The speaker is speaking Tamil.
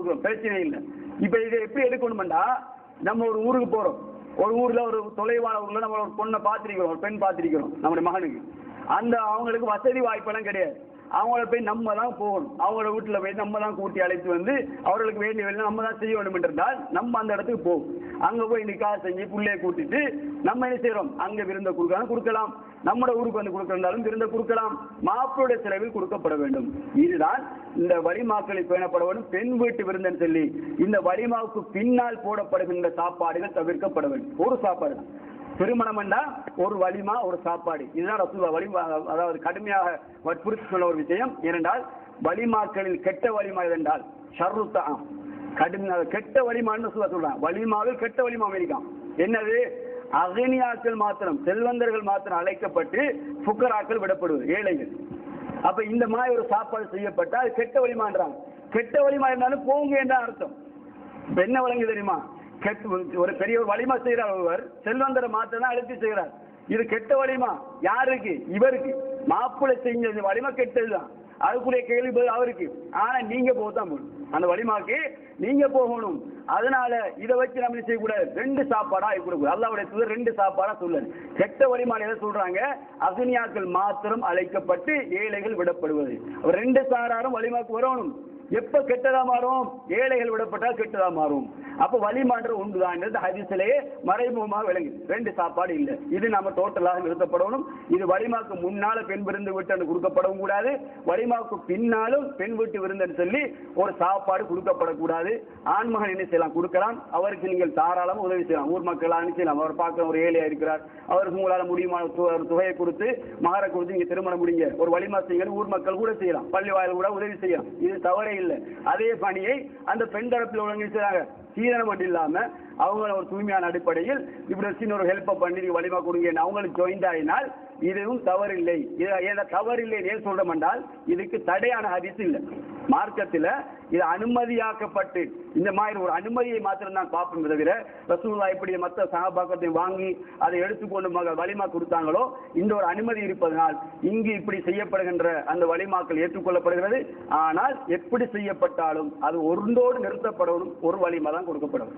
கொடுக்குறோம், பிரச்சனை இல்லை. இப்ப இதை எப்படி எடுக்கணும்டா, நம்ம ஒரு ஊருக்கு போறோம், ஒரு ஊர்ல ஒரு தொலைவான ஊர்ல நம்ம ஒரு பொண்ணை பார்த்திருக்கிறோம், ஒரு பெண் பார்த்திருக்கிறோம் நம்முடைய மகனுக்கு. அந்த அவங்களுக்கு வசதி வாய்ப்பெல்லாம் கிடையாது. அவங்கள போய் நம்ம தான் போகணும், அவங்களோட வீட்டில் போய் நம்ம தான் கூட்டி அழைத்து வந்து அவர்களுக்கு வேண்டிய வேலை நம்ம தான் செய்ய வேண்டும் என்றால் நம்ம அந்த இடத்துக்கு போவோம். அங்கே போய் நிக்கா செஞ்சு பிள்ளையை கூட்டிட்டு நம்ம என்ன செய்யறோம், அங்கே விருந்த கொடுக்கலாம், நம்மளோட ஊருக்கு வந்து கொடுக்கறதாலும் விருந்த கொடுக்கலாம், மாப்பிளுடைய செலவில் கொடுக்கப்பட வேண்டும். இதுதான் இந்த வலிமாக்களில் பேணப்பட வேண்டும். பெண் வீட்டு விருந்தன்னு சொல்லி இந்த வலிமாவுக்கு பின்னால் போடப்படுகின்ற சாப்பாடுகள் தவிர்க்கப்பட வேண்டும். ஒரு சாப்பாடு தான் திருமணம் என்றா, ஒரு வலிமா ஒரு சாப்பாடு. இதுதான் ரசூலுல்லாஹ் வலிமா, அதாவது கடுமையாக வற்புறுத்தி சொன்ன ஒரு விஷயம். ஏனென்றால் வலிமாக்களில் கெட்ட வலிமா என்றால் ஷர்ருத்தான், கடுமையாக கெட்ட வலிமான்னு சொல்றான். வலிமாவில் கெட்ட வலிமா இருக்கான். என்னது, அகனியாக்கள் மாத்திரம், செல்வந்தர்கள் மாத்திரம் அழைக்கப்பட்டு ஃபுக்கராக்கள் விடப்படுவது, ஏழைகள். அப்ப இந்த மாதிரி ஒரு சாப்பாடு செய்யப்பட்டால் கெட்ட வலிமான்றாங்க. கெட்ட வலிமா இருந்தாலும் போங்க என்ற அர்த்தம். என்ன வழங்கு தெரியுமா, ஒரு பெரிய ஒரு வலிமா செய்யறார், ஒருவர் செல்வந்தரை மாத்திரம் தான் அழைத்து செய்கிறார். இது கெட்ட வலிமா யாருக்கு, இவருக்கு. மாப்பிள்ளை செஞ்ச வலிமா கெட்டதுதான், அதுக்குரிய கேள்வி அவருக்கு. ஆனா நீங்க போதான் போகணும், அந்த வலிமாக்கு நீங்க போகணும். அதனால இதை வச்சு நம்ம செய்யக்கூடாது, ரெண்டு சாப்பாடா கொடுக்கூடாது. அல்லாஹ்வுடைய தூதர் ரெண்டு சாப்பாடா சொல்லு. கெட்ட வலிமான எதை சொல்றாங்க, அக்னியாக்கள் மாத்திரம் அழைக்கப்பட்டு ஏழைகள் விடப்படுவது. ரெண்டு சாராரும் வலிமாக்கு வரணும். எப்ப கெட்டதா மாறும், ஏழைகள் விடப்பட்டால் கெட்டதா மாறும். அப்ப வலிமான்ற உண்டுதான் ஹதீஸிலேயே மறைமுகமாக விளங்கு. ரெண்டு சாப்பாடு இல்லை, இது நம்ம டோட்டலாக நிறுத்தப்படணும். இது வலிமாக்கு முன்னால பெண் விருந்து விட்டு கொடுக்கப்படவும் கூடாது, வலிமாவுக்கு பின்னாலும் பெண் வீட்டு விருந்துன்னு சொல்லி ஒரு சாப்பாடு கொடுக்கப்படக்கூடாது. ஆண்மகன் என்ன செய்யலாம், கொடுக்கலாம், அவருக்கு நீங்கள் தாராளமாக உதவி செய்யலாம். ஊர் மக்கள் அனுப்பிச்சலாம், அவர் பார்க்க ஒரு ஏழையா இருக்கிறார், அவருக்கு உங்களால் முடியுமான தொகையை கொடுத்து மகரை கொடுத்து நீங்க திருமணம் முடிங்க, ஒரு வலிமா செய்ய ஊர் மக்கள் கூட செய்யலாம், பள்ளி வாயில் கூட உதவி செய்யலாம், இது தவறே இல்லை. அதே பணியை அந்த பெண் தரப்பில் உள்ளவங்க செய்றாங்க, சீதனம் மட்டும் இல்லாம அவங்க ஒரு தூய்மையான அடிப்படையில் இப்படி சின்ன ஒரு ஹெல்ப் பண்ணி வலிமா கொடுங்க அவங்களுக்கு ஜாயின்ட் ஆகினால் இதுவும் தவறில்லை. தவறில்லை ஏன் சொல்றோம் என்றால் இதுக்கு தடையான ஹதீஸ் இல்லை மார்க்கத்தில். இது அனுமதியாக்கப்பட்டு இந்த மாதிரி ஒரு அனுமதியை மாத்திரம் தான் பார்ப்போம். தவிர ரசூலுல்லாஹ் எப்படி மற்ற சஹாபாக்களை வாங்கி அதை எடுத்துக்கொண்டு வலிமா கொடுத்தாங்களோ இந்த ஒரு அனுமதி இருப்பதனால் இங்கு இப்படி செய்யப்படுகின்ற அந்த வலிமாக்கள் ஏற்றுக்கொள்ளப்படுகிறது. ஆனால் எப்படி செய்யப்பட்டாலும் அது ஒன்றோடு நிறுத்தப்படணும், ஒரு வலிமா தான் கொடுக்கப்படும்.